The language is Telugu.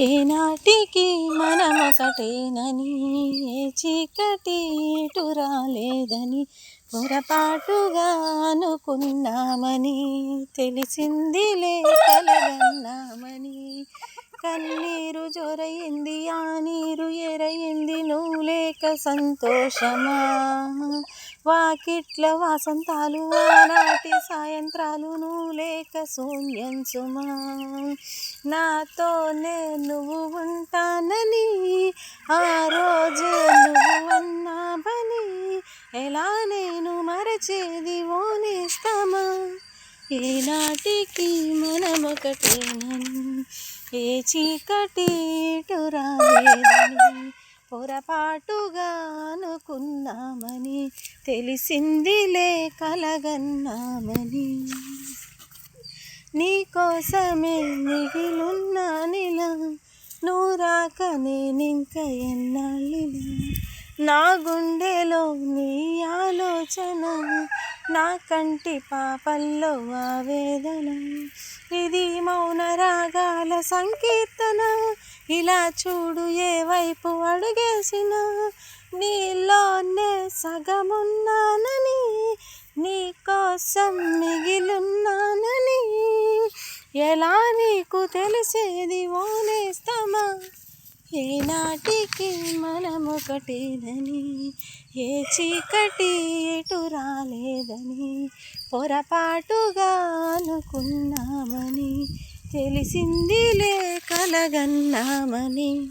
ఏనాటికి మనమొకటేనని, ఏ చీకటి ఇటు రాలేదని, పొరపాటుగా అనుకున్నామని, తెలిసిందిలే కలగన్నామని. కన్నీరు జొరయింది, ఆ నీరు ఎరయింది, నువ్వు లేక సంతోషమా. వాకిట్ల వాసంతాలు, ఆనాటి సాయంత్రాలు, నువ్వు లేక శూన్యం సుమా. నాతోనే నువ్వు ఉంటానని ఆ రోజే నువ్వు అన్నావని, ఎలా నేను మరచేది ఓ నేస్తమా. ఏనాటికి మనమొకటేనని, ఏ చీకటి ఇటు రాలేదని, పొరపాటుగా అనుకున్నామని, తెలిసిందిలే కలగన్నామని. నీకోసమే మిగిలున్నానిలా, నువ్వు రాక నేనింక ఎన్నాళ్ళిలా. నా గుండెలో నీ ఆలోచన, నా కంటి పాపల్లో ఆవేదన. ఇది మౌన రాగాల సంకీర్తన, ఇలా చూడు ఏ వైపు అడుగేసినా. నీలోనే సగమున్నానని, నీ కోసం మిగిలున్నానని, ఎలా నీకు తెలిసేది ఓ నేస్తమా. ఏనాటికి మనమొకటేనని, ఏ చీకటి ఎటు రాలేదని, పొరపాటుగా అనుకున్నామని, తెలిసిందిలే కలగన్నామని.